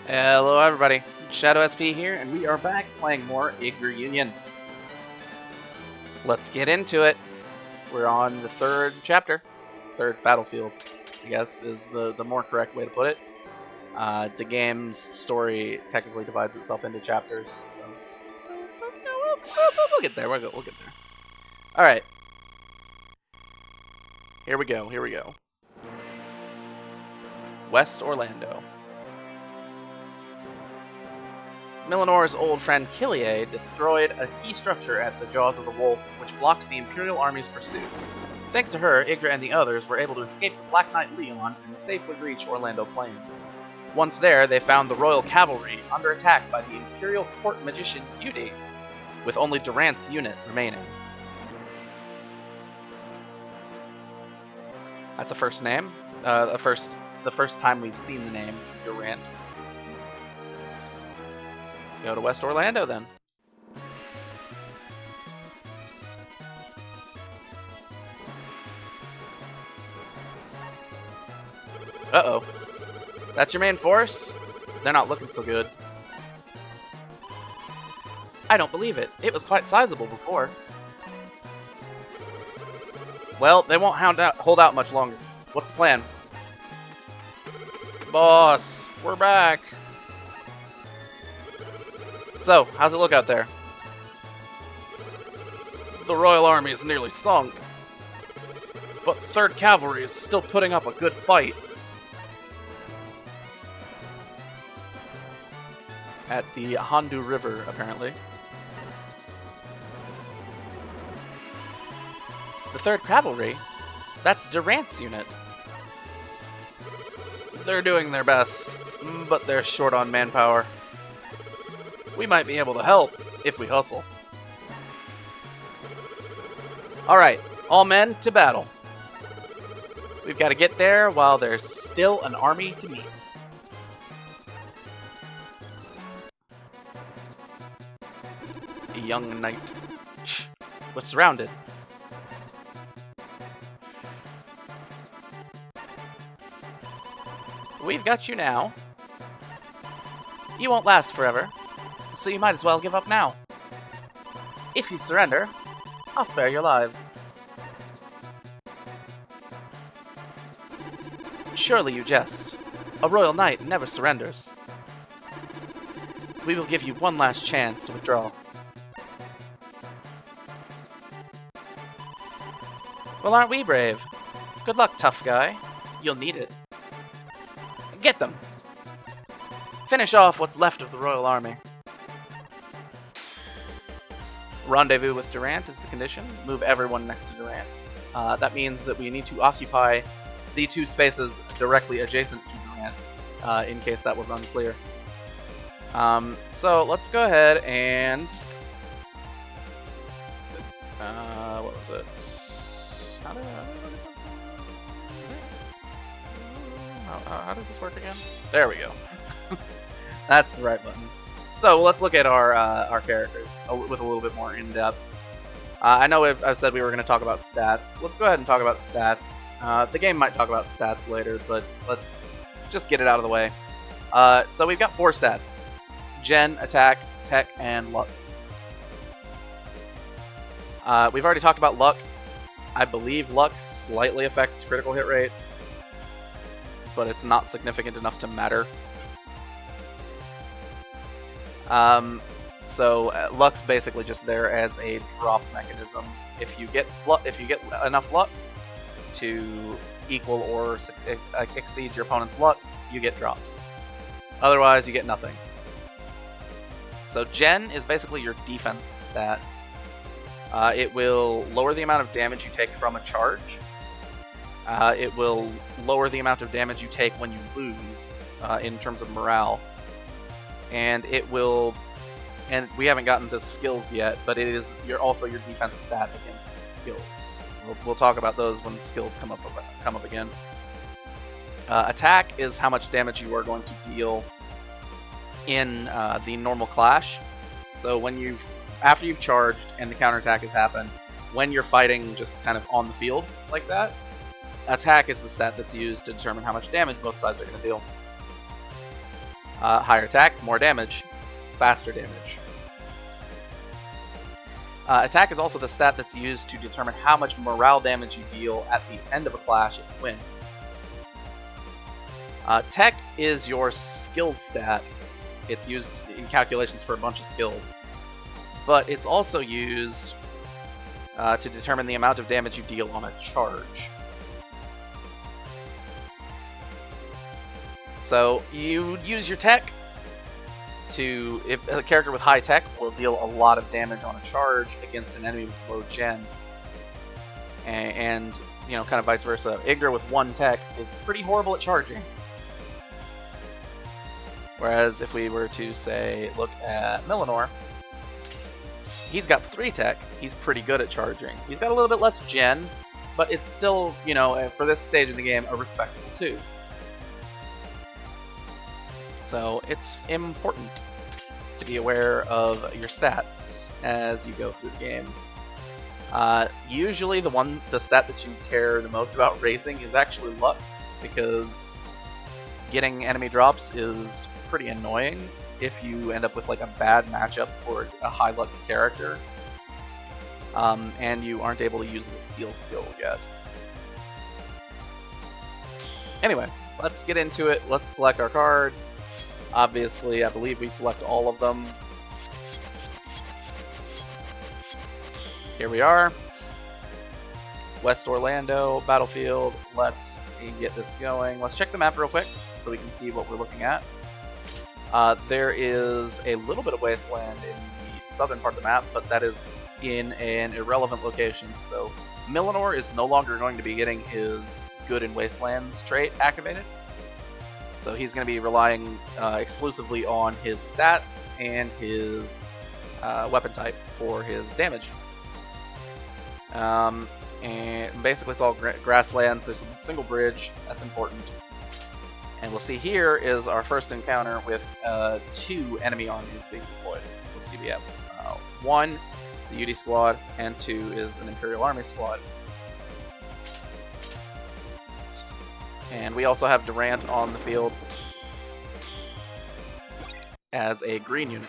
Hello everybody, Shadow SP here, and we are back playing more Yggdra Union. Let's get into it. We're on the third chapter, third battlefield, I guess is the more correct way to put it. The game's story technically divides itself into chapters, so we'll get there. We'll get there. All right, here we go. West Orlando. Milanor's old friend Killier destroyed a key structure at the Jaws of the Wolf, which blocked the Imperial Army's pursuit. Thanks to her, Yggdra and the others were able to escape the Black Knight Leon and safely reach Orlando Plains. Once there, they found the Royal Cavalry under attack by the Imperial Court Magician Yggdra, with only Durant's unit remaining. That's a first name. The first time we've seen the name Durant. Go to West Orlando then. Uh-oh. That's your main force? They're not looking so good. I don't believe it. It was quite sizable before. Well, they won't hold out much longer. What's the plan? Boss, we're back. So, how's it look out there? The Royal Army is nearly sunk, but the 3rd Cavalry is still putting up a good fight. At the Hondu River, apparently. The 3rd Cavalry? That's Durant's unit. They're doing their best, but they're short on manpower. We might be able to help, if we hustle. Alright, all men to battle. We've got to get there while there's still an army to meet. A young knight. Shh, we're surrounded. We've got you now. You won't last forever, so you might as well give up now. If you surrender, I'll spare your lives. Surely you jest. A royal knight never surrenders. We will give you one last chance to withdraw. Well, aren't we brave? Good luck, tough guy. You'll need it. Get them! Finish off what's left of the royal army. Rendezvous with Durant is the condition. Move everyone next to Durant. That means that we need to occupy the 2 spaces directly adjacent to Durant, in case that was unclear. So let's go ahead and... what was it? How does this work again? There we go. That's the right button. So let's look at our characters with a little bit more in-depth. I know I've said we were going to talk about stats. Let's go ahead and talk about stats. The game might talk about stats later, but let's just get it out of the way. So we've got 4 stats. Gen, Attack, Tech, and Luck. We've already talked about Luck. I believe Luck slightly affects critical hit rate, but it's not significant enough to matter. So Luck's basically just there as a drop mechanism. If you get enough luck to equal or exceed your opponent's luck, you get drops. Otherwise, you get nothing. So Gen is basically your defense stat. It will lower the amount of damage you take from a charge. It will lower the amount of damage you take when you lose, in terms of morale. And it will, and we haven't gotten to skills yet, but it is also your defense stat against skills. We'll talk about those when skills come up again. Attack is how much damage you are going to deal in the normal clash. So after you've charged and the counterattack has happened, when you're fighting just kind of on the field like that, attack is the stat that's used to determine how much damage both sides are going to deal. Higher attack, more damage, faster damage. Attack is also the stat that's used to determine how much morale damage you deal at the end of a clash if you win. Tech is your skill stat. It's used in calculations for a bunch of skills. But it's also used to determine the amount of damage you deal on a charge. So you use your tech to, if a character with high tech will deal a lot of damage on a charge against an enemy with low gen, and you know, kind of vice versa. Yggdra with 1 tech is pretty horrible at charging. Whereas if we were to say look at Milanor, he's got 3 tech. He's pretty good at charging. He's got a little bit less gen, but it's still, you know, for this stage of the game, a respectable 2. So it's important to be aware of your stats as you go through the game. Usually the stat that you care the most about raising is actually luck, because getting enemy drops is pretty annoying if you end up with like a bad matchup for a high luck character, and you aren't able to use the steal skill yet. Anyway, let's get into it. Let's select our cards. Obviously, I believe we select all of them. Here we are. West Orlando battlefield. Let's get this going. Let's check the map real quick so we can see what we're looking at. There is a little bit of wasteland in the southern part of the map, but that is in an irrelevant location. So Milanor is no longer going to be getting his Good in Wastelands trait activated. So he's going to be relying exclusively on his stats and his weapon type for his damage. And basically it's all grasslands. There's a single bridge. That's important. And we'll see here is our first encounter with 2 enemy armies being deployed. We'll see we have 1, the UD squad, and 2 is an Imperial Army squad. And we also have Durant on the field as a green unit.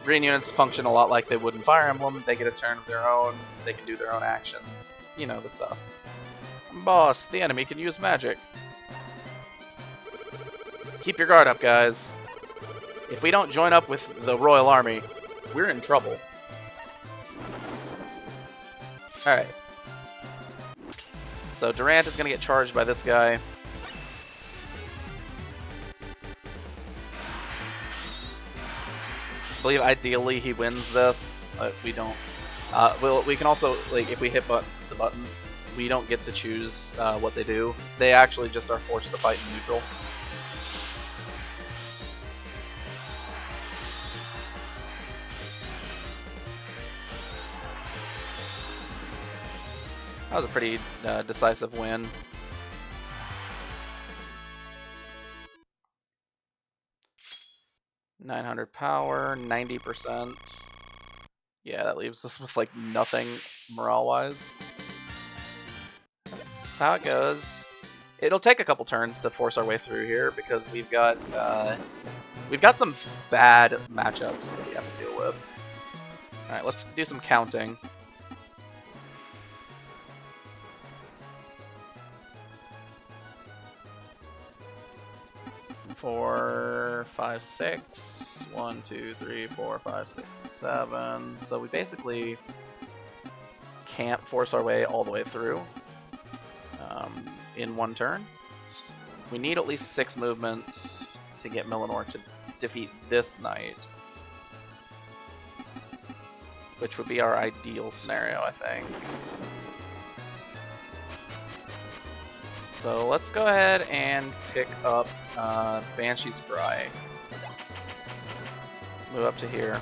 Green units function a lot like they would in Fire Emblem. They get a turn of their own, they can do their own actions, you know the stuff. Boss, the enemy can use magic. Keep your guard up, guys. If we don't join up with the Royal Army, we're in trouble. Alright. So Durant is going to get charged by this guy. I believe ideally he wins this, but we don't. We can also, like, if we hit the buttons, we don't get to choose what they do. They actually just are forced to fight in neutral. That was a pretty decisive win. $900 power, 90%. Yeah, that leaves us with like nothing morale-wise. That's how it goes. It'll take a couple turns to force our way through here because we've got some bad matchups that we have to deal with. All right, let's do some counting. 4, 5, 6. 1, 2, 3, 4, 5, 6, 7. So we basically can't force our way all the way through in one turn. We need at least 6 movements to get Milanor to defeat this knight, which would be our ideal scenario, I think. So let's go ahead and pick up Banshee Scry. Move up to here.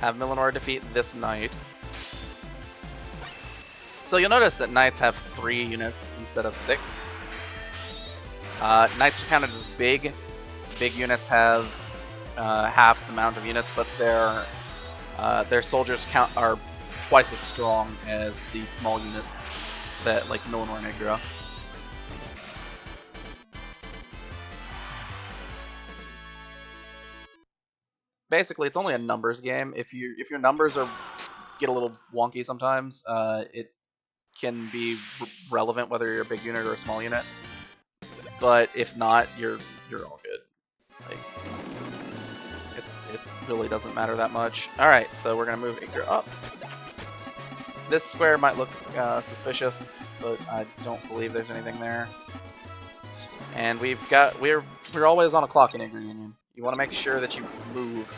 Have Milanor defeat this knight. So you'll notice that knights have 3 units instead of 6. Knights are counted as big. Big units have half the amount of units, but their soldiers are twice as strong as the small units that like Milanor and Yggdra. basically it's only a numbers game. If your numbers get a little wonky sometimes, it can be relevant whether you're a big unit or a small unit. But if not, you're all good. Like, it really doesn't matter that much. All right, so we're gonna move Yggdra up. This square might look suspicious, but I don't believe there's anything there. And we're always on a clock in Yggdra Union. You want to make sure that you move.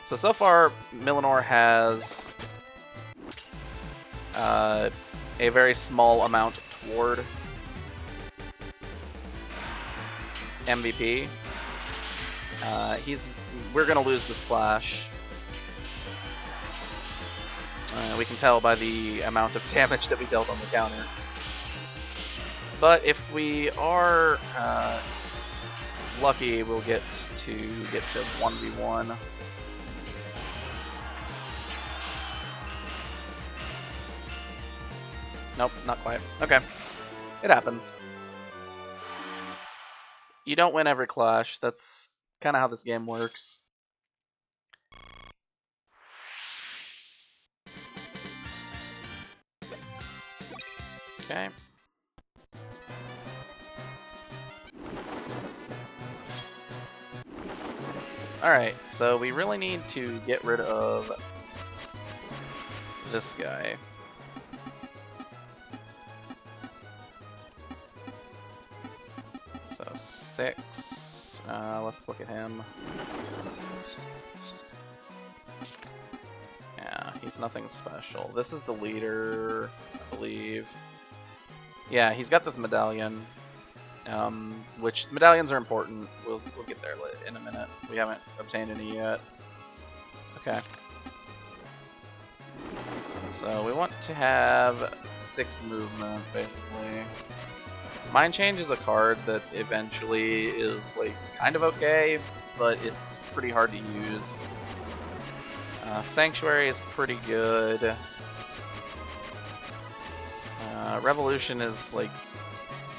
So far, Milanor has a very small amount toward MVP. We're gonna lose this clash. We can tell by the amount of damage that we dealt on the counter. But if we are lucky, we'll get to 1v1. Nope, not quite. Okay. It happens. You don't win every clash. That's kind of how this game works. Okay. Alright, so we really need to get rid of this guy. So 6. Let's look at him. Yeah, he's nothing special. This is the leader, I believe. Yeah, he's got this medallion. Which medallions are important. We'll get there in a minute. We haven't obtained any yet. Okay. So we want to have 6 movement, basically. Mind Change is a card that eventually is like kind of okay, but it's pretty hard to use. Sanctuary is pretty good. Revolution is like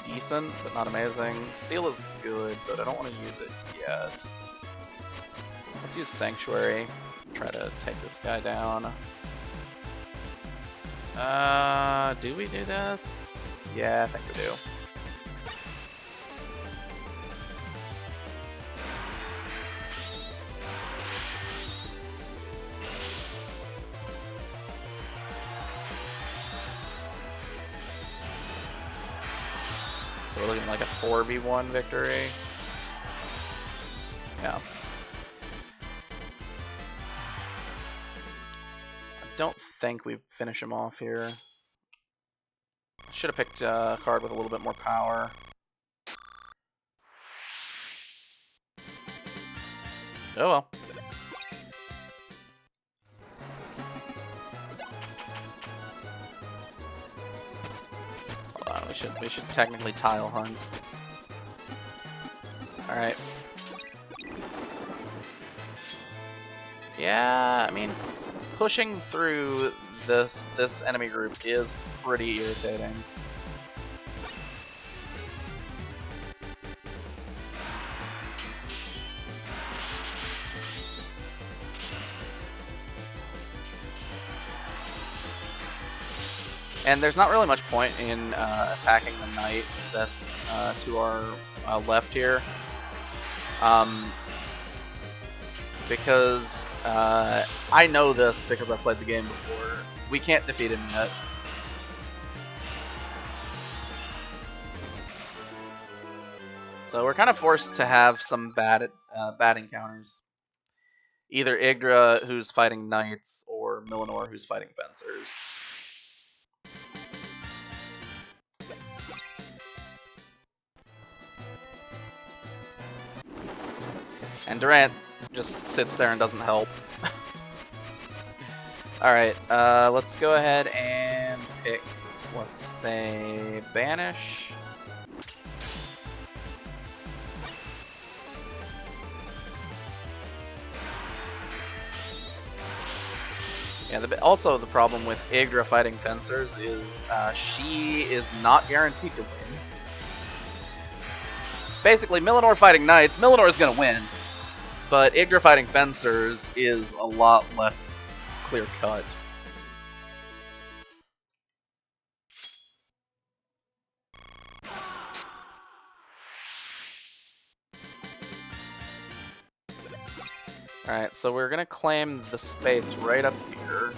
decent, but not amazing. Steel is good, but I don't want to use it yet. Let's use Sanctuary. Try to take this guy down. Do we do this? Yeah, I think we do. So we're looking like a 4v1 victory. Yeah. I don't think we finish him off here. Should have picked a card with a little bit more power. Oh well. Hold on, we should technically tile hunt. Alright. Yeah, I mean, pushing through this enemy group is pretty irritating. And there's not really much point in attacking the knight that's to our left here. Because I know this because I've played the game before. We can't defeat him yet. So we're kind of forced to have some bad encounters. Either Yggdra, who's fighting knights, or Milanor, who's fighting fencers. And Durant just sits there and doesn't help. Alright, let's go ahead and pick, let's say, Banish. Yeah, also the problem with Yggdra fighting fencers is she is not guaranteed to win. basically, Milanor fighting knights, Milanor is going to win. But Yggdra fighting fencers is a lot less clear-cut. Alright, so we're going to claim the space right up here.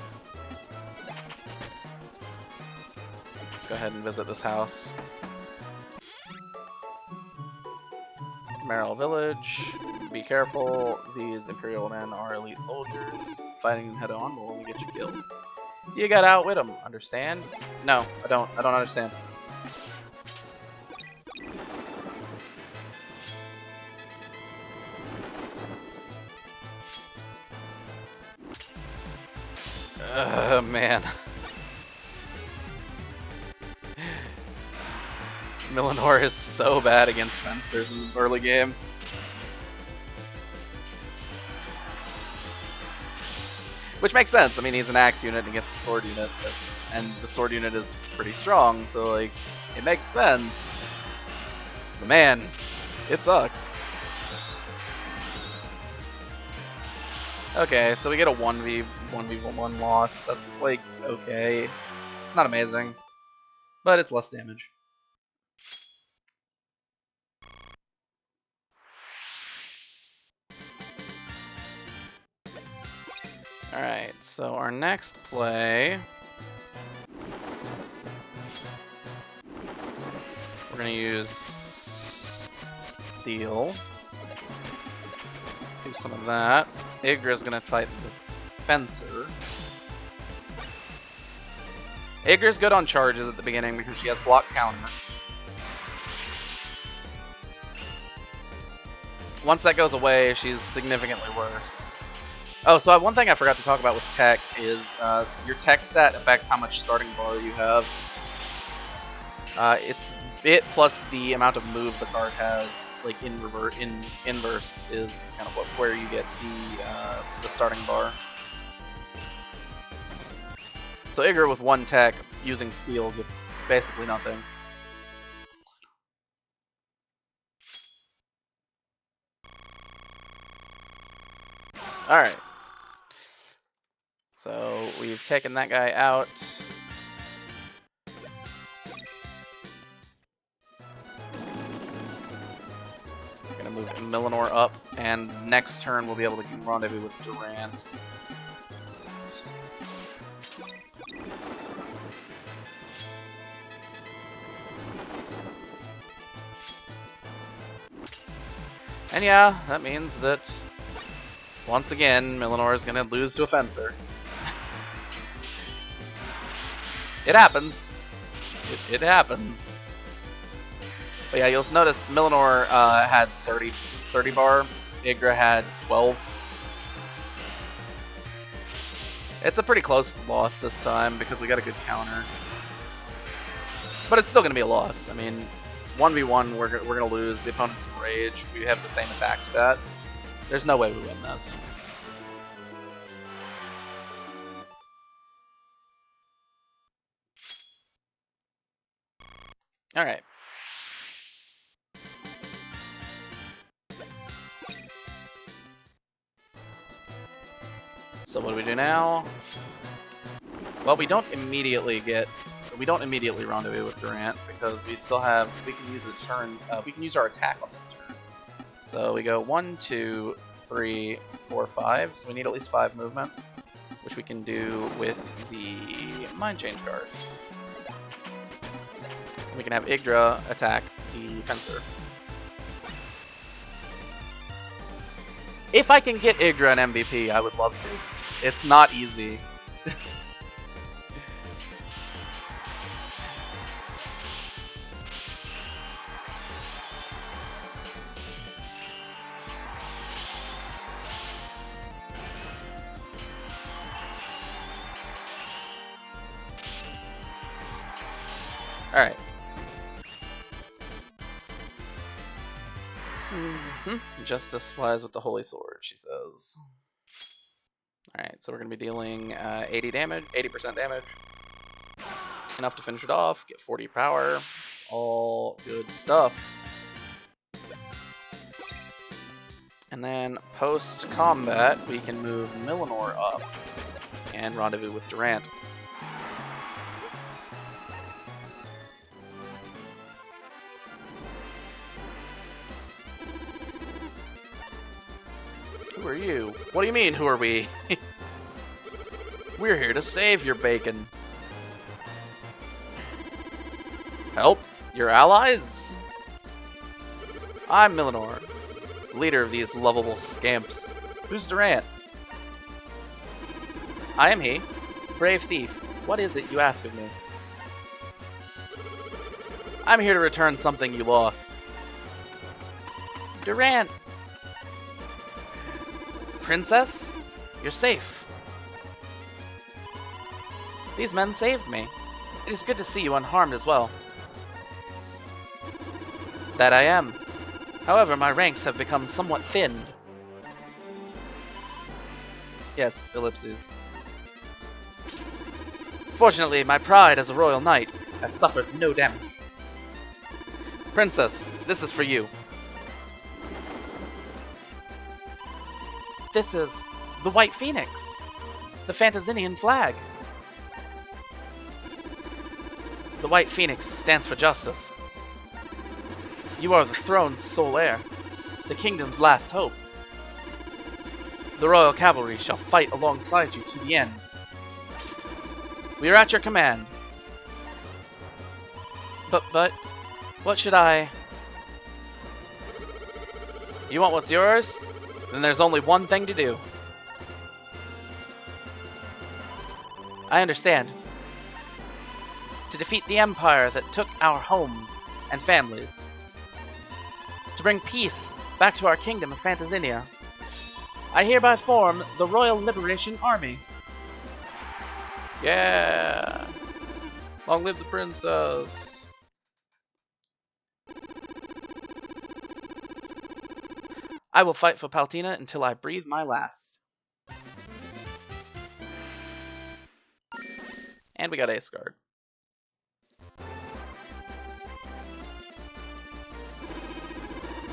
Let's go ahead and visit this house. Merrill Village. Be careful, these imperial men are elite soldiers. Fighting them head-on will only get you killed. You gotta outwit them, understand? No, I don't understand. Man. Milanor is so bad against fencers in the early game. Which makes sense. I mean, he's an axe unit against a sword unit, and the sword unit is pretty strong, so, like, it makes sense. But man, it sucks. Okay, so we get a 1v1 loss. That's, like, okay. It's not amazing, but it's less damage. Alright, so our next play, we're going to use steel. Do some of that. Yggdra's going to fight this fencer. Yggdra's good on charges at the beginning because she has block counter. Once that goes away, she's significantly worse. Oh, so one thing I forgot to talk about with tech is your tech stat affects how much starting bar you have. It's it plus the amount of move the card has, like in inverse, is kind of where you get the starting bar. So Yggdra with 1 tech using steel gets basically nothing. All right. So we've taken that guy out. We're gonna move Milanor up, and next turn we'll be able to rendezvous with Durant. And yeah, that means that once again Milanor is gonna lose to a fencer. It happens. It happens. But yeah, you'll notice Milanor had 30 bar. Yggdra had 12. It's a pretty close loss this time because we got a good counter. But it's still going to be a loss. I mean, 1v1, we're going to lose. The opponent's in rage. We have the same attack stat. There's no way we win this. Alright. So what do we do now? Well, we don't immediately rendezvous with Durant because we still have, we can use our attack on this turn. So we go 1, 2, 3, 4, 5. So we need at least 5 movement, which we can do with the Mind Change card. We can have Yggdra attack the fencer. If I can get Yggdra an MVP, I would love to. It's not easy. Alright. Justice lies with the Holy Sword, she says. Alright, so we're going to be dealing 80% damage. Enough to finish it off, get 40 power. All good stuff. And then post-combat, we can move Milanor up and rendezvous with Durant. Who are you? What do you mean, who are we? We're here to save your bacon. Help? Your allies? I'm Milanor, leader of these lovable scamps. Who's Durant? I am he. Brave thief. What is it you ask of me? I'm here to return something you lost. Durant! Princess? You're safe. These men saved me. It is good to see you unharmed as well. That I am. However, my ranks have become somewhat thinned. Yes, ellipses. Fortunately, my pride as a royal knight has suffered no damage. Princess, this is for you. This is the White Phoenix, the Fantazinian flag. The White Phoenix stands for justice. You are the throne's sole heir, the kingdom's last hope. The royal cavalry shall fight alongside you to the end. We are at your command. But, what should I... You want what's yours? Then there's only one thing to do. I understand. To defeat the empire that took our homes and families. To bring peace back to our kingdom of Fantasinia. I hereby form the Royal Liberation Army. Yeah! Long live the princess! I will fight for Paltina until I breathe my last. And we got Ace Guard.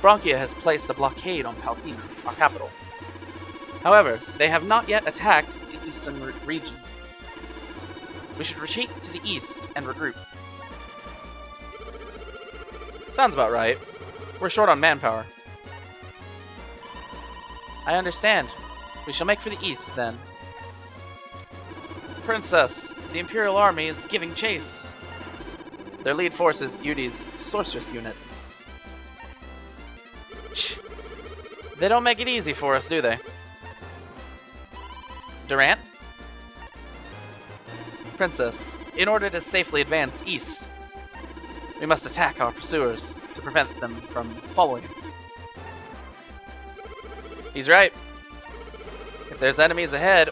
Bronchia has placed a blockade on Paltina, our capital. However, they have not yet attacked the eastern regions. We should retreat to the east and regroup. Sounds about right. We're short on manpower. I understand. We shall make for the east, then. Princess, the Imperial Army is giving chase. Their lead force is Yggdra's sorceress unit. They don't make it easy for us, do they? Durant? Princess, in order to safely advance east, we must attack our pursuers to prevent them from following. He's right. If there's enemies ahead,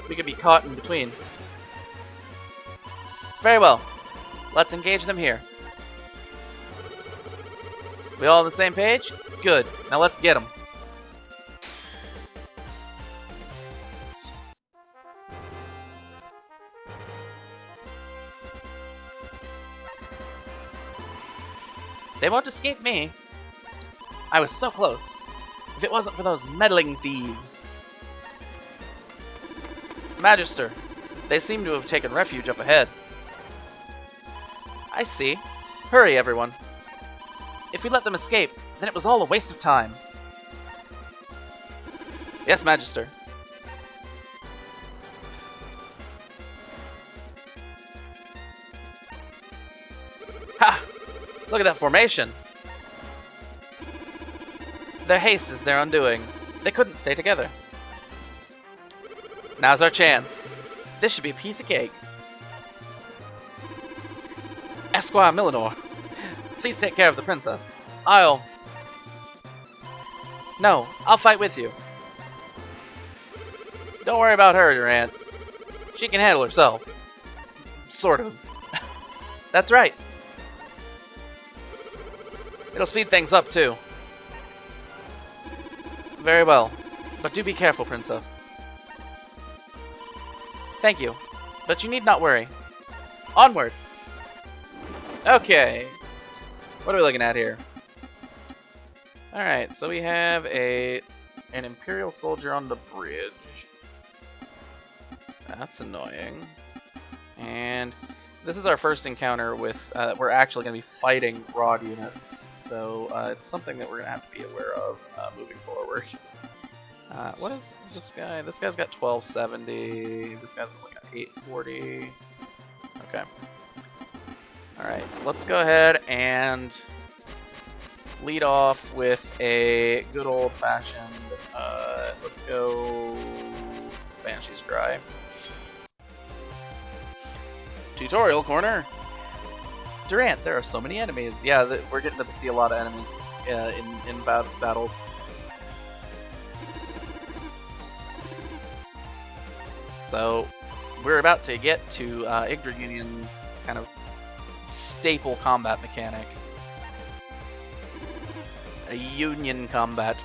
we could be caught in between. Very well. Let's engage them here. We all on the same page? Good. Now let's get them. They won't escape me. I was so close. If it wasn't for those meddling thieves. Magister, they seem to have taken refuge up ahead. I see. Hurry, everyone. If we let them escape, then it was all a waste of time. Yes, Magister. Ha! Look at that formation. Their haste is their undoing. They couldn't stay together. Now's our chance. This should be a piece of cake. Esquire Milanor, please take care of the princess. No, I'll fight with you. Don't worry about her, Durant. She can handle herself. Sort of. That's right. It'll speed things up, too. Very well. But do be careful, Princess. Thank you. But you need not worry. Onward! Okay. What are we looking at here? Alright, so we have a an Imperial soldier on the bridge. That's annoying. And this is our first encounter with, we're actually going to be fighting Rod units, so it's something that we're going to have to be aware of moving forward. What is this guy? This guy's got 1270, this guy's got 840. Okay. Alright, let's go ahead and lead off with a good old-fashioned, let's go Banshee's Cry. Tutorial corner. Durant, there are so many enemies. Yeah, we're getting to see a lot of enemies in battles. So we're about to get to Yggdra Union's kind of staple combat mechanic. A union combat.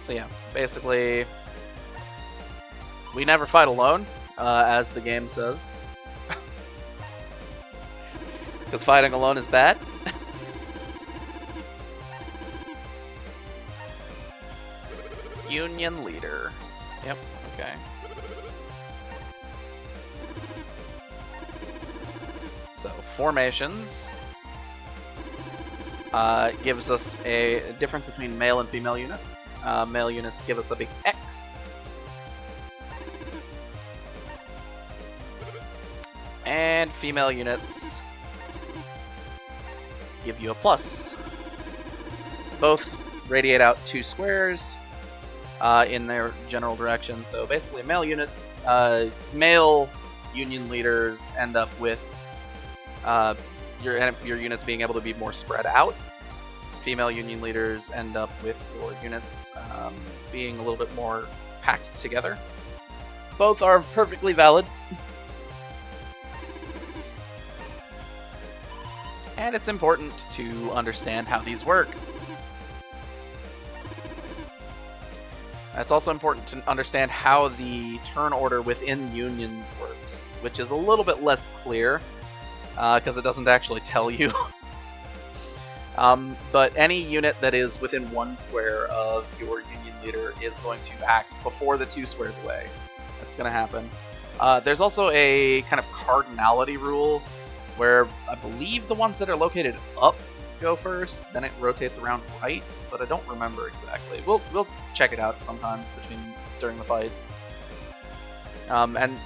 So yeah, basically, we never fight alone, as the game says. Because fighting alone is bad. Union leader. Yep, okay. So, formations. Gives us a difference between male and female units. Male units give us a big X. And female units give you a plus. Both radiate out 2 squares in their general direction. So basically, male union leaders end up with your units being able to be more spread out. Female union leaders end up with your units being a little bit more packed together. Both are perfectly valid. And it's important to understand how these work. It's also important to understand how the turn order within unions works, which is a little bit less clear, because it doesn't actually tell you. But any unit that is within 1 square of your union leader is going to act before the 2 squares away. That's going to happen. There's also a kind of cardinality rule, where I believe the ones that are located up go first, then it rotates around right, but I don't remember exactly. We'll check it out sometimes during the fights. And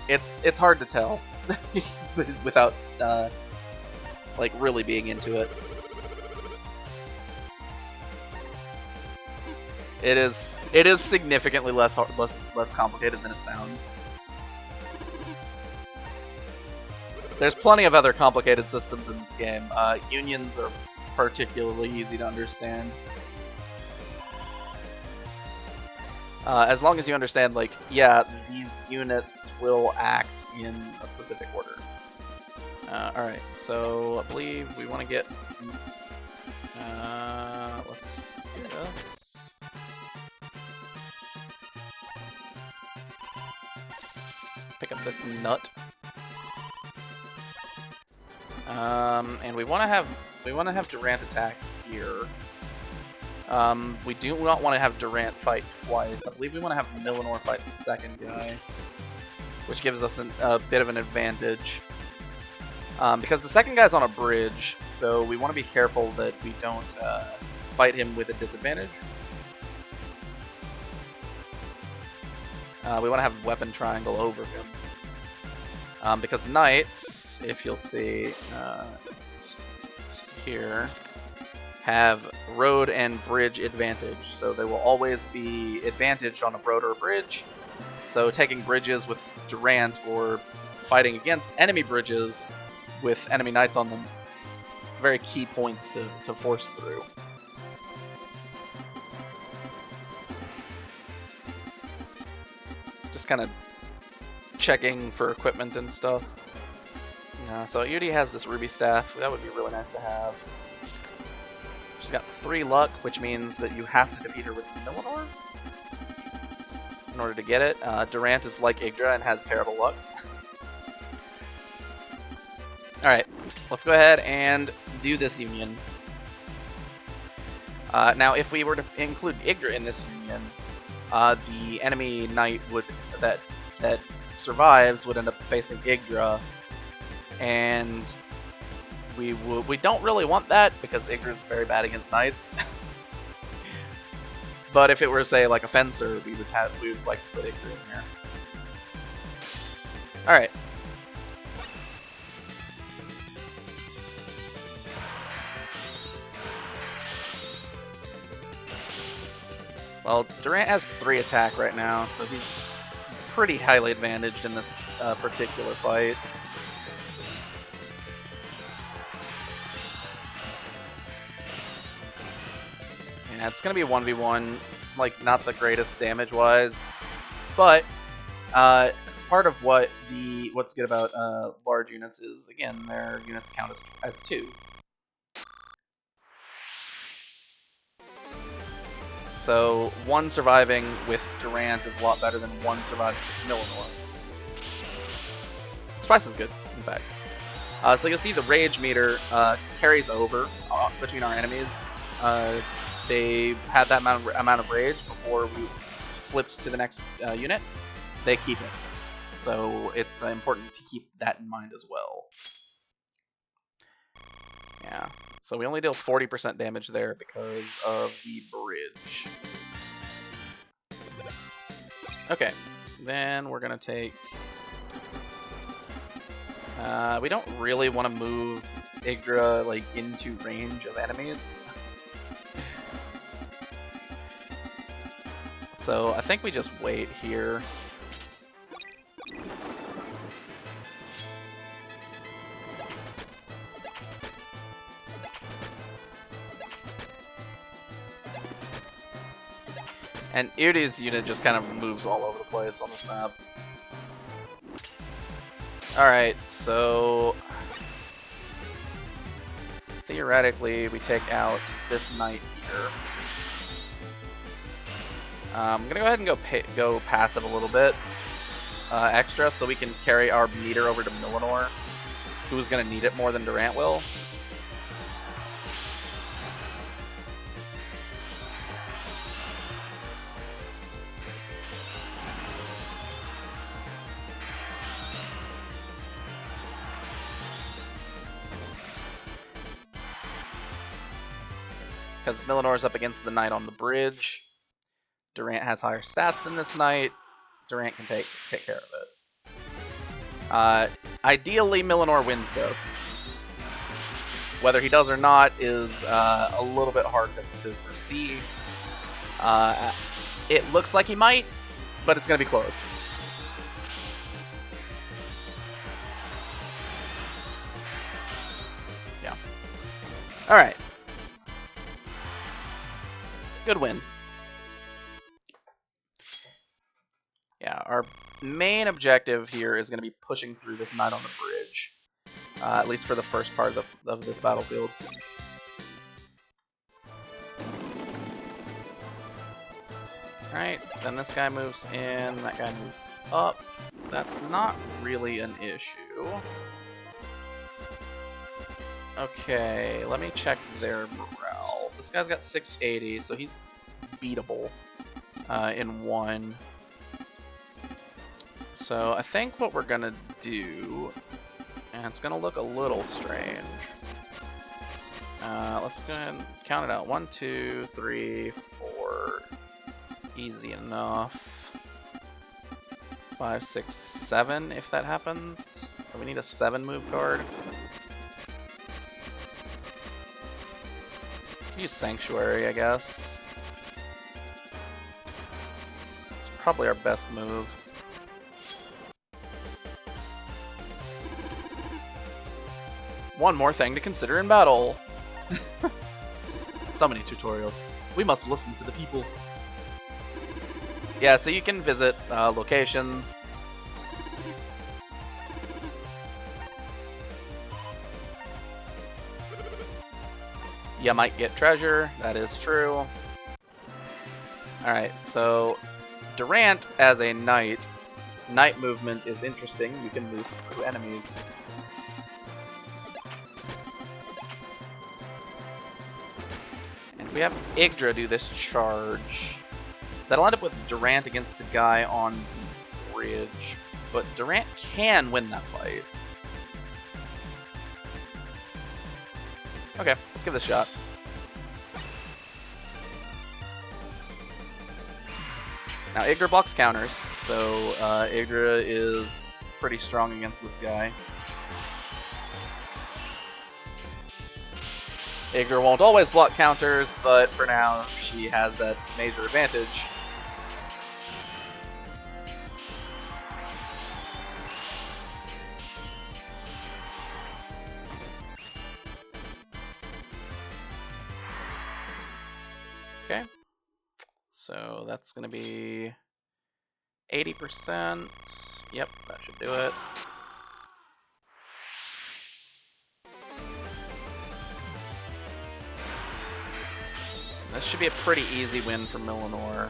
it's hard to tell without like really being into it. It is significantly less complicated than it sounds. There's plenty of other complicated systems in this game. Unions are particularly easy to understand. As long as you understand, like, yeah, these units will act in a specific order. Alright, so I believe we want to get... let's do this. Pick up this nut. And we want to have Durant attack here. We do not want to have Durant fight twice. I believe we want to have Milanor fight the second guy, which gives us a bit of an advantage. Because the second guy's on a bridge, so we want to be careful that we don't fight him with a disadvantage. We want to have weapon triangle over him. Because knights, if you'll see here, have road and bridge advantage. So they will always be advantaged on a road or a bridge. So taking bridges with Durant or fighting against enemy bridges with enemy knights on them, very key points to force through. Just kind of checking for equipment and stuff. So Yudi has this ruby staff. That would be really nice to have. She's got 3 luck, which means that you have to defeat her with Milanor? in order to get it. Durant is like Yggdra and has terrible luck. Alright, let's go ahead and do this union. Now, if we were to include Yggdra in this union, the enemy knight that survives would end up facing Yggdra, and we don't really want that because Yggdra's very bad against knights. But if it were, say, like a fencer, we would like to put Yggdra in here. All right. Well, Durant has 3 attack right now, so he's pretty highly advantaged in this particular fight. Yeah, it's gonna be a 1v1. It's like not the greatest damage-wise, but part of what's good about large units is, again, their units count as 2. So 1 surviving with Durant is a lot better than 1 surviving with Milanor. It's twice as good, in fact. So you'll see the rage meter carries over between our enemies. They had that amount of rage before we flipped to the next unit. They keep it. So it's important to keep that in mind as well. Yeah. So we only deal 40% damage there because of the bridge. Okay, then we're gonna take... we don't really want to move Yggdra like into range of enemies. So I think we just wait here. And Yggdra's unit just kind of moves all over the place on this map. Alright, so... theoretically, we take out this knight here. I'm gonna go ahead and go passive a little bit extra so we can carry our meter over to Milanor, who's gonna need it more than Durant will. Because Milanor's up against the knight on the bridge. Durant has higher stats than this knight. Durant can take care of it. Ideally, Milanor wins this. Whether he does or not is a little bit hard to foresee. It looks like he might, but it's going to be close. Yeah. All right. Good win. Yeah, our main objective here is going to be pushing through this knight on the bridge, at least for the first part of this battlefield. Alright, then this guy moves in, that guy moves up. That's not really an issue. Okay, let me check their morale. This guy's got 680, so he's beatable in 1. So I think what we're gonna do, and it's gonna look a little strange. Let's go ahead and count it out. 1, 2, 3, 4. Easy enough. 5, 6, 7 if that happens. So we need a 7 move card. Use Sanctuary, I guess. It's probably our best move. One more thing to consider in battle. So many tutorials. We must listen to the people. Yeah, so you can visit locations. You might get treasure, that is true. Alright, so Durant as a knight, knight movement is interesting. You can move through enemies. And if we have Yggdra do this charge, that'll end up with Durant against the guy on the bridge. But Durant can win that fight. Okay, let's give this a shot. Now, Yggdra blocks counters, so Yggdra is pretty strong against this guy. Yggdra won't always block counters, but for now, she has that major advantage. Okay. So that's going to be 80%. Yep, that should do it. This should be a pretty easy win for Milanor.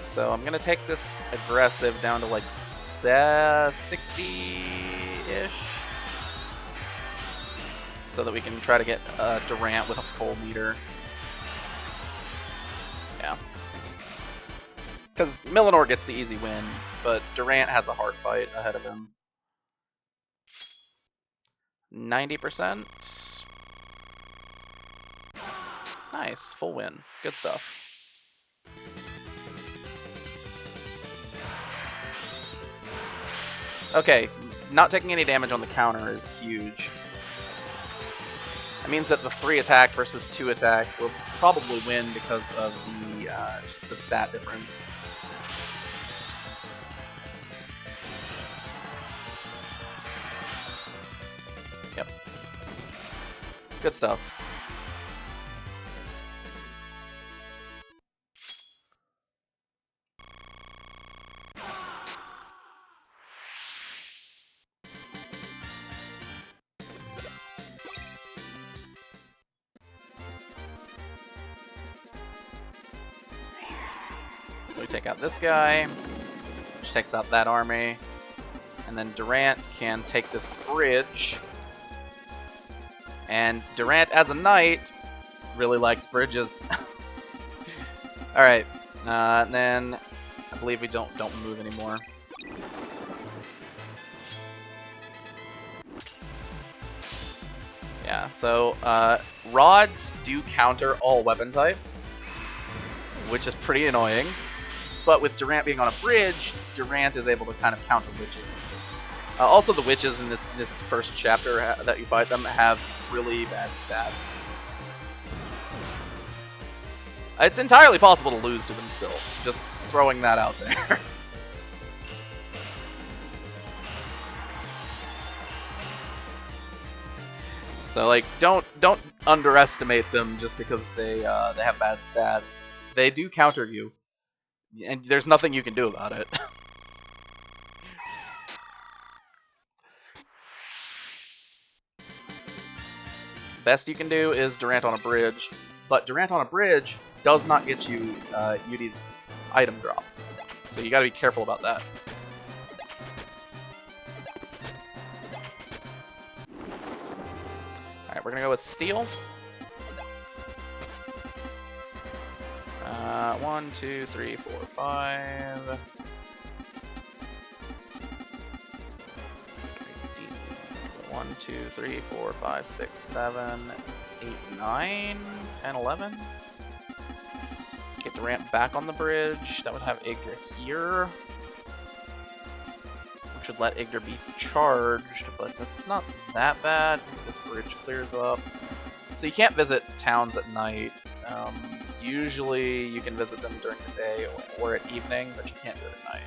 So I'm going to take this aggressive down to like 60-ish. So that we can try to get Durant with a full meter. Yeah. Because Milanor gets the easy win, but Durant has a hard fight ahead of him. 90%. Nice, full win. Good stuff. Okay, not taking any damage on the counter is huge. That means that the 3 attack versus 2 attack will probably win because of the just the stat difference. Yep. Good stuff. So we take out this guy, which takes out that army, and then Durant can take this bridge. And Durant, as a knight, really likes bridges. All right, then I believe we don't move anymore. Yeah, so rods do counter all weapon types, which is pretty annoying. But with Durant being on a bridge, Durant is able to kind of counter witches. Also, the witches in this first chapter that you fight them have really bad stats. It's entirely possible to lose to them still. Just throwing that out there. So like, don't underestimate them just because they have bad stats. They do counter you, and there's nothing you can do about it. Best you can do is Durant on a bridge, but Durant on a bridge does not get you Yudi's item drop, so you got to be careful about that. All right, we're gonna go with steel. 1, 2, 3, 4, 5. 1, 2, 3, 4, 5, 6, 7, 8, 9, 10, 11. Get Durant back on the bridge. That would have Yggdra here. Which would let Yggdra be charged, but that's not that bad. The bridge clears up. So you can't visit towns at night. Usually you can visit them during the day or at evening, but you can't do it at night.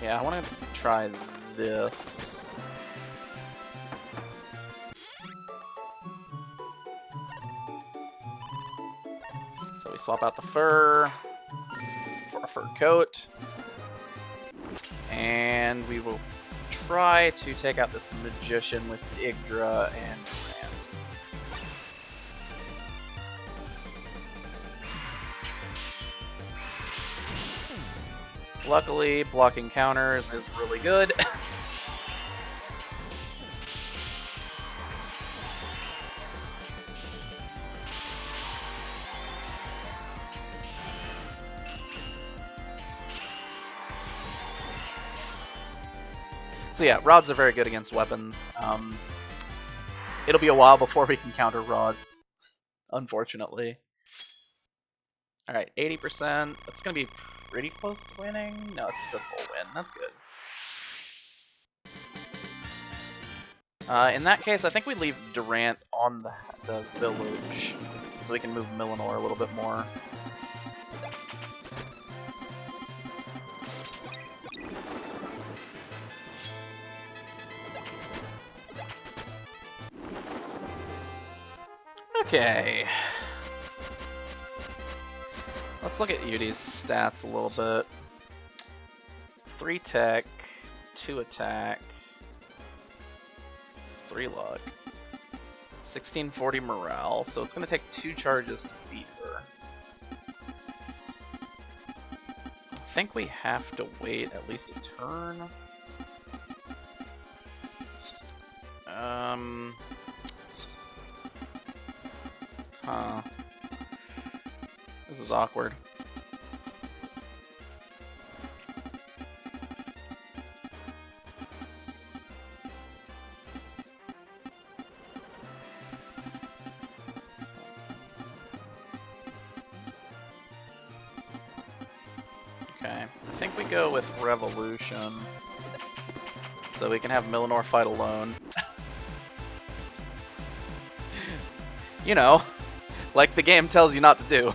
Yeah, I want to try this. So we swap out the fur for a fur coat. And we will try to take out this magician with Yggdra and Durant. Luckily, blocking counters is really good. So yeah, rods are very good against weapons. It'll be a while before we can counter rods, unfortunately. Alright, 80%. That's going to be pretty close to winning. No, it's the full win. That's good. In that case, I think we leave Durant on the village, so we can move Milanor a little bit more. Okay. Let's look at Yudi's stats a little bit. 3 tech, 2 attack, 3 luck, 1640 morale, so it's going to take 2 charges to beat her. I think we have to wait at least a turn. Huh. This is awkward. Okay, I think we go with Revolution, so we can have Milanor fight alone. You know, like the game tells you not to do.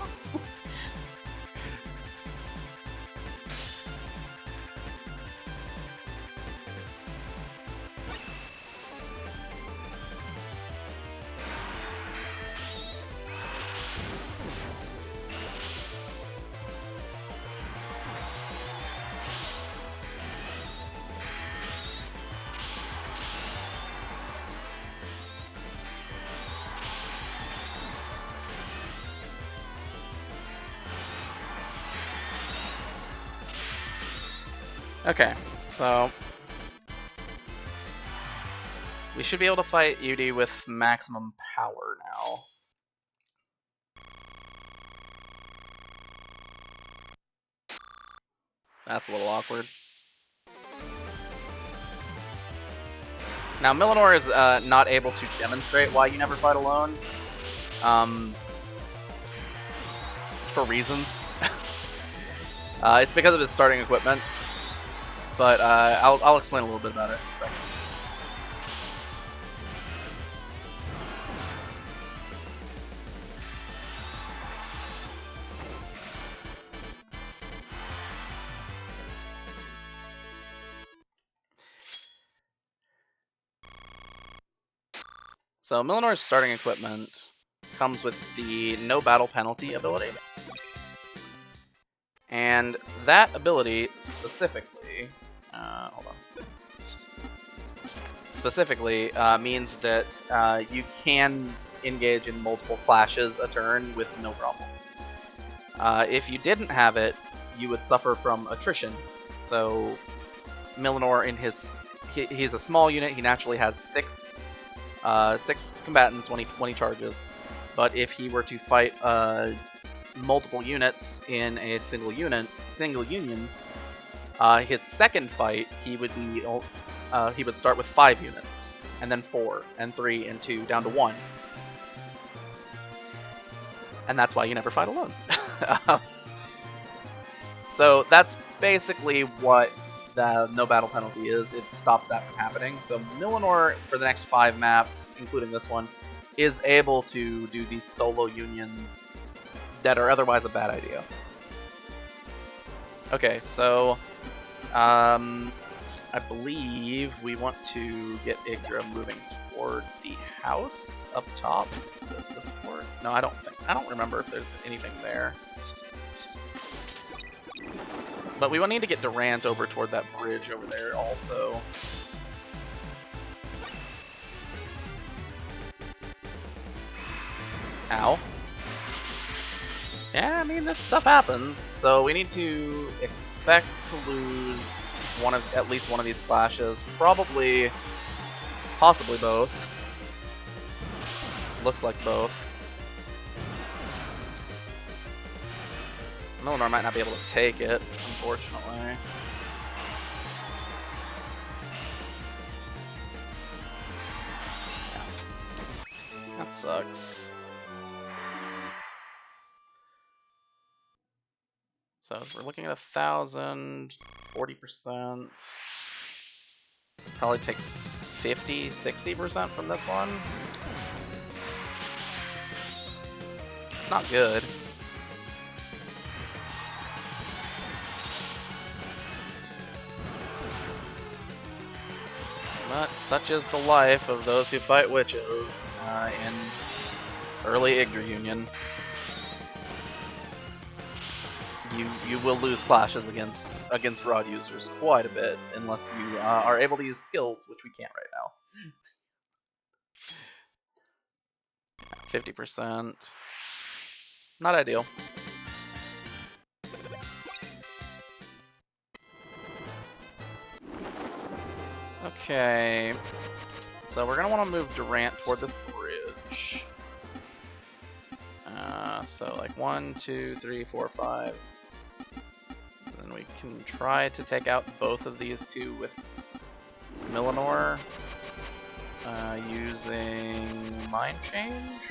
Okay, so we should be able to fight Yudi with maximum power now. That's a little awkward. Now, Milanor is not able to demonstrate why you never fight alone, for reasons. It's because of his starting equipment, but I'll explain a little bit about it in a second. So Milanor's starting equipment comes with the no battle penalty ability. And that ability specifically, hold on. Specifically means that you can engage in multiple clashes a turn with no problems. If you didn't have it, you would suffer from attrition. So Milanor, he's a small unit. He naturally has six combatants when he charges. But if he were to fight multiple units in a single union, his second fight he would start with 5 units, and then 4, and 3, and 2, down to 1. And that's why you never fight alone. So that's basically what the no battle penalty is. It stops that from happening. So Milanor, for the next 5 maps, including this one, is able to do these solo unions that are otherwise a bad idea. Okay, so I believe we want to get Yggdra moving toward the house up top. This fort? No, I don't remember if there's anything there. But we will need to get Durant over toward that bridge over there also. Ow. Yeah, I mean, this stuff happens, so we need to expect to lose at least one of these clashes. Probably, possibly both. Looks like both. Milanor might not be able to take it, unfortunately. Yeah. That sucks. So if we're looking at 1,000, 40%. Probably takes 50, 60% from this one. Not good. But such is the life of those who fight witches in early Yggdra Union. You will lose clashes against rod users quite a bit unless you are able to use skills, which we can't right now. 50%. Not ideal. Okay. So we're going to want to move Durant toward this bridge. So like 1, 2, 3, 4, 5. And we can try to take out both of these two with Milanor using Mind Change.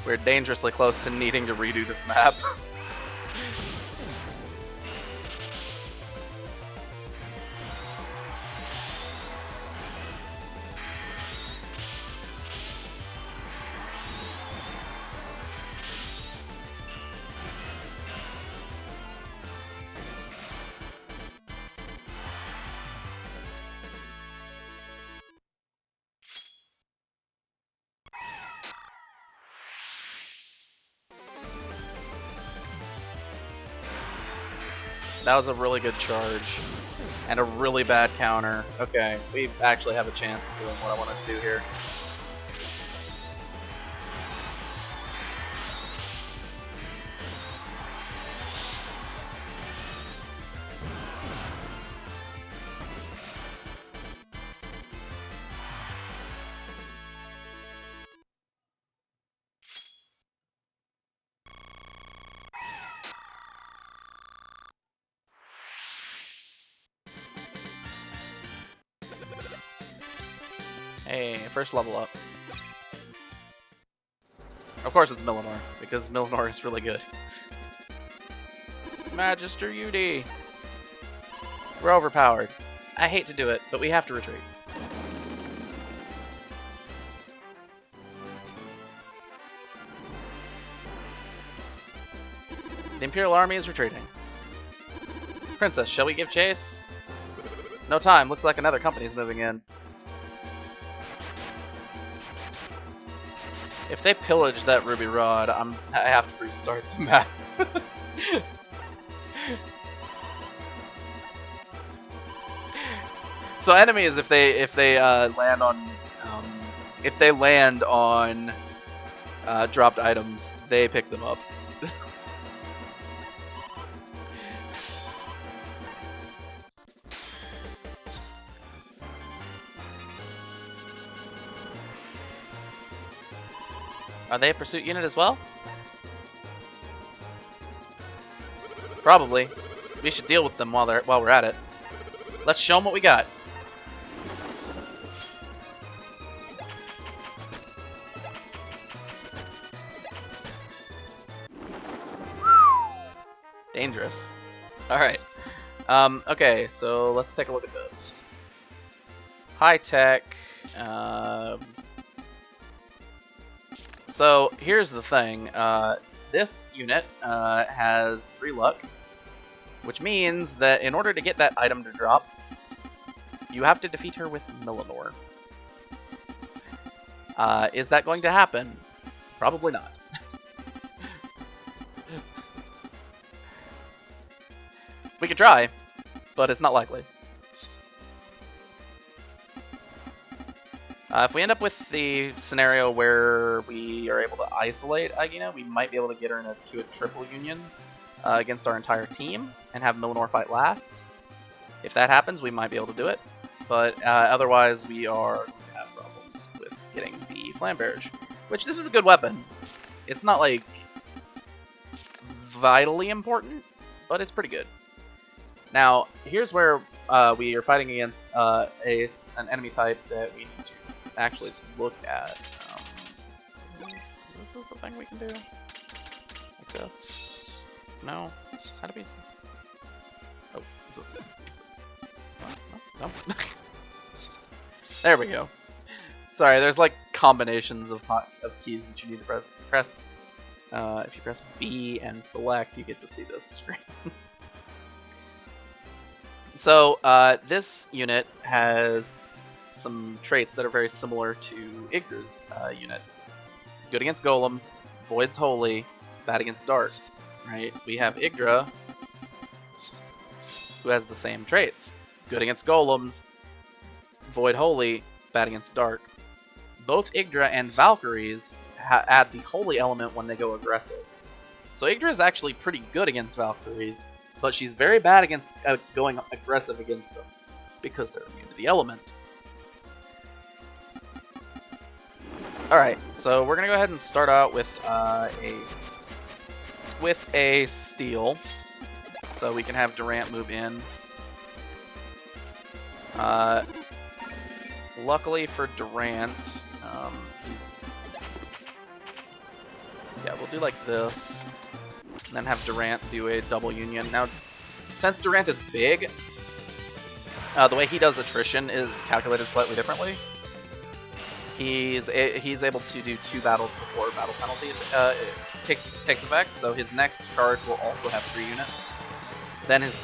We're dangerously close to needing to redo this map. That was a really good charge. And a really bad counter. Okay, we actually have a chance of doing what I want to do here. Hey, first level up. Of course it's Milanor, because Milanor is really good. Magister UD! We're overpowered. I hate to do it, but we have to retreat. The Imperial army is retreating. Princess, shall we give chase? No time, looks like another company is moving in. If they pillage that ruby rod, I have to restart the map. So enemies, if they land on dropped items, they pick them up. Are they a pursuit unit as well? Probably. We should deal with them while we're at it. Let's show them what we got. Dangerous. Alright. Okay, so let's take a look at this. High tech. So here's the thing. This unit has 3 luck, which means that in order to get that item to drop, you have to defeat her with Milanor. Is that going to happen? Probably not. We could try, but it's not likely. If we end up with the scenario where we are able to isolate Yggdra, we might be able to get her into a triple union against our entire team and have Milanor fight last. If that happens, we might be able to do it. But otherwise, we are going to have problems with getting the Flamberge. Which, this is a good weapon. It's not, like, vitally important, but it's pretty good. Now, here's where we are fighting against an enemy type that we need to actually look at. Is this a thing we can do? Like this? No? How do we... Oh, is it... No? There we go. Sorry, there's like combinations of keys that you need to press. If you press B and select, you get to see this screen. So, this unit has some traits that are very similar to Yggdra's unit. Good against golems, voids holy, bad against dark. Right? We have Yggdra, who has the same traits. Good against golems, void holy, bad against dark. Both Yggdra and Valkyries add the holy element when they go aggressive. So Yggdra is actually pretty good against Valkyries, but she's very bad against going aggressive against them because they're immune to the element. Alright, so we're gonna go ahead and start out with a steal, so we can have Durant move in. Luckily for Durant, we'll do like this, and then have Durant do a double union. Now, since Durant is big, the way he does attrition is calculated slightly differently. He's able to do 2 battles before battle penalty takes effect, so his next charge will also have 3 units. Then his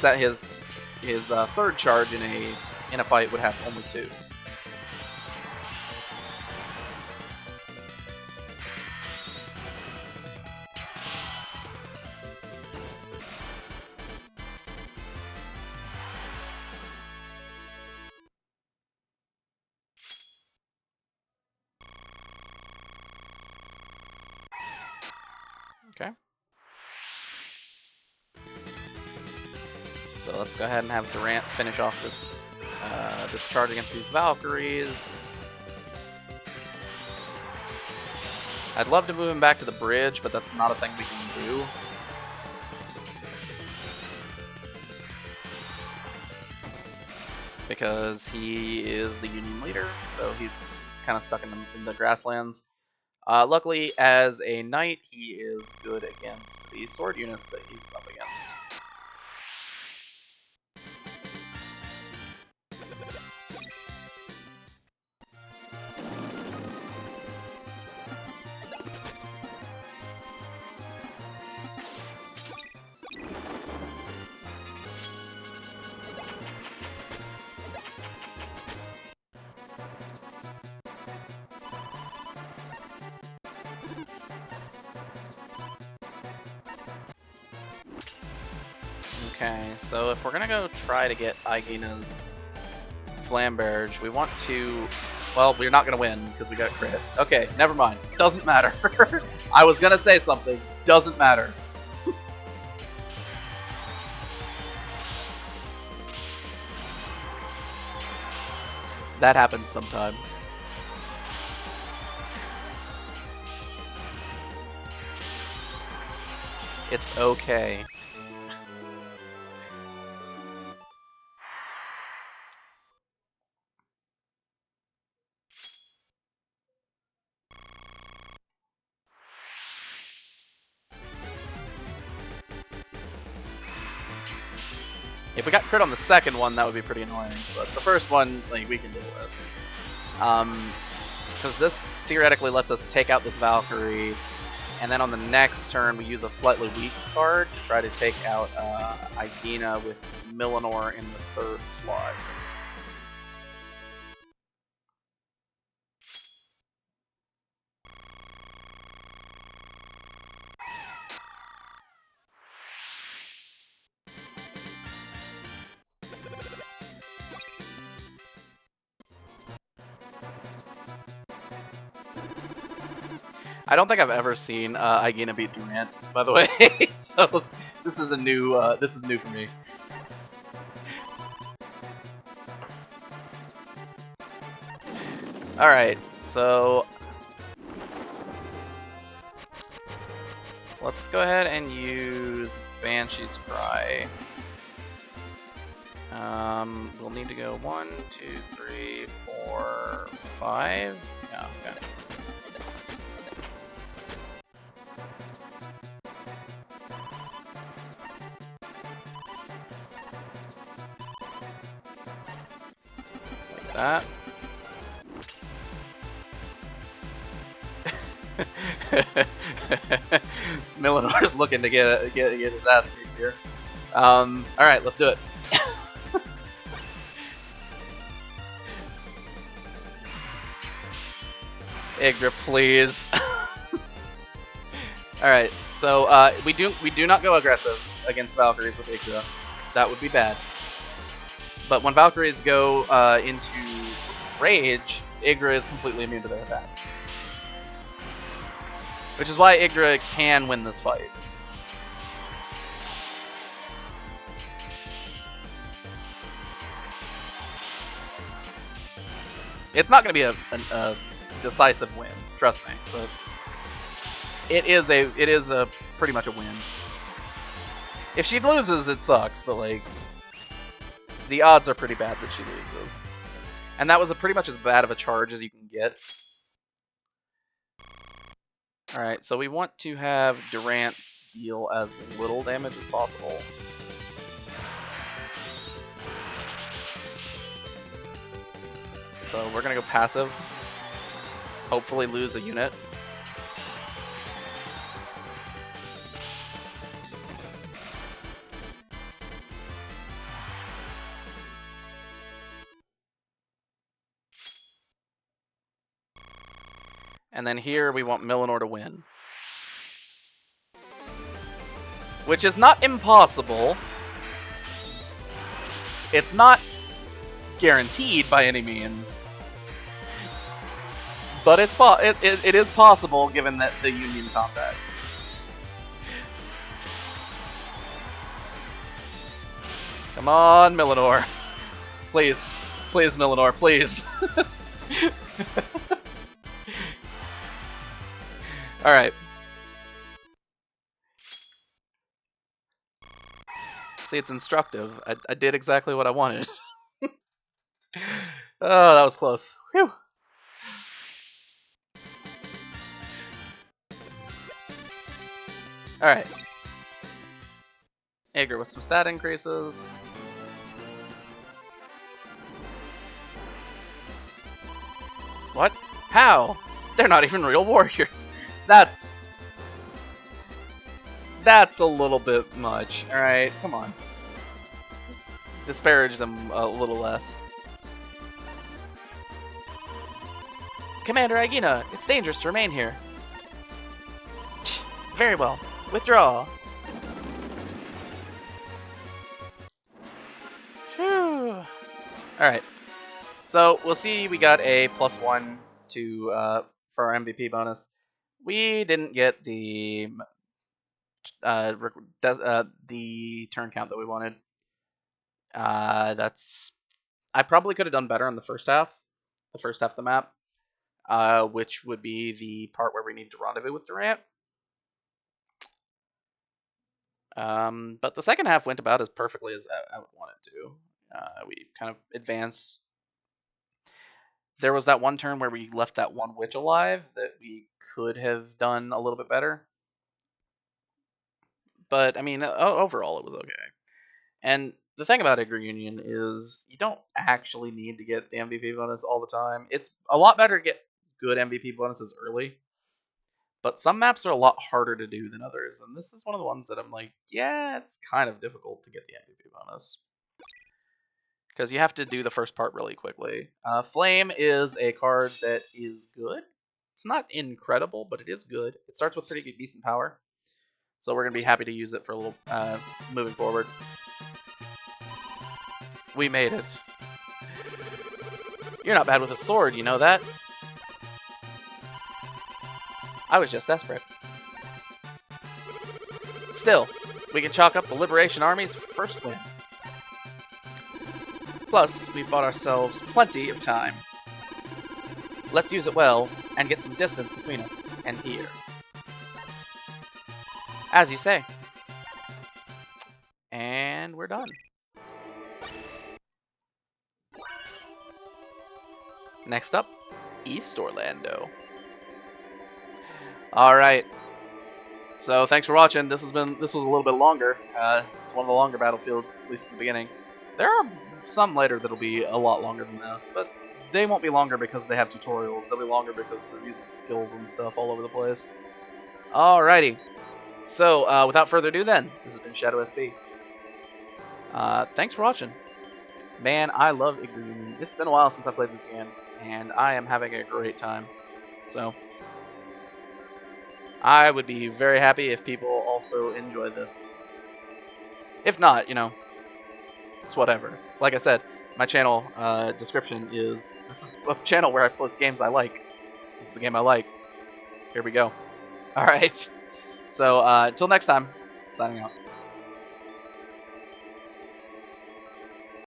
third charge in a fight would have only 2. Okay. So let's go ahead and have Durant finish off this this charge against these Valkyries. I'd love to move him back to the bridge, but that's not a thing we can do. Because he is the Union leader, so he's kind of stuck in the grasslands. Luckily, as a knight, he is good against the sword units that he's up against. Okay, so if we're gonna go try to get Yggdra's Flamberge, we want to... Well, we're not gonna win because we got crit. Okay, never mind. Doesn't matter. I was gonna say something. Doesn't matter. That happens sometimes. It's okay. If we got crit on the second one, that would be pretty annoying. But the first one, like, we can deal with. Because this theoretically lets us take out this Valkyrie, and then on the next turn we use a slightly weak card to try to take out Yggdra with Milanor in the 3rd slot. I don't think I've ever seen Yggdra beat Durant, by the way. So this is a new. This is new for me. All right, so let's go ahead and use Banshee's Cry. We'll need to go 1, 2, 3, 4, 5. Yeah, okay. Like that. Milanor's looking to get his ass kicked here. All right, let's do it. Yggdra, please. All right, so we do not go aggressive against Valkyries with Yggdra. That would be bad. But when Valkyries go into rage, Yggdra is completely immune to their attacks. Which is why Yggdra can win this fight. It's not going to be a decisive win, trust me, but it is a pretty much a win. If she loses, it sucks, but like the odds are pretty bad that she loses. And that was pretty much as bad of a charge as you can get. Alright, so we want to have Durant deal as little damage as possible. So we're going to go passive. Hopefully lose a unit. And then here we want Milanor to win. Which is not impossible. It's not guaranteed by any means. But it is possible given that the Union combat. Come on, Milanor. Please. Please, Milanor, please. Alright. See, it's instructive. I did exactly what I wanted. Oh, that was close. Whew. Alright. Yggdra with some stat increases. What? How? They're not even real warriors. That's a little bit much. Alright, come on. Disparage them a little less. Commander Yggdra, it's dangerous to remain here. Very well. Withdraw. Phew. Alright. So, we'll see we got a +1 to for our MVP bonus. We didn't get the turn count that we wanted. I probably could have done better on the first half of the map, which would be the part where we need to rendezvous with Durant. But the second half went about as perfectly as I would want it to. We kind of advanced. There was that one turn where we left that one witch alive that we could have done a little bit better. But, I mean, overall it was okay. And the thing about Yggdra Union is you don't actually need to get the MVP bonus all the time. It's a lot better to get good MVP bonuses early. But some maps are a lot harder to do than others, and this is one of the ones that I'm like, yeah, it's kind of difficult to get the MVP bonus. Because you have to do the first part really quickly. Flame is a card that is good. It's not incredible, but it is good. It starts with pretty decent power. So we're going to be happy to use it for a little moving forward. We made it. You're not bad with a sword, you know that? I was just desperate. Still, we can chalk up the Liberation Army's first win. Plus, we bought ourselves plenty of time. Let's use it well and get some distance between us and here. As you say. And we're done. Next up, East Orlando. Alright. So thanks for watching. This was a little bit longer. It's one of the longer battlefields, at least in the beginning. There are some later that'll be a lot longer than this, but they won't be longer because they have tutorials. They'll be longer because we're using skills and stuff all over the place. Alrighty. So, without further ado then, this has been Shadow SP. Thanks for watching. Man, I love Yggdra. It's been a while since I played this game, and I am having a great time. So, I would be very happy if people also enjoy this. If not, you know, it's whatever. Like I said, my channel description is, this is a channel where I post games I like. This is a game I like. Here we go. Alright. So, until next time, signing out.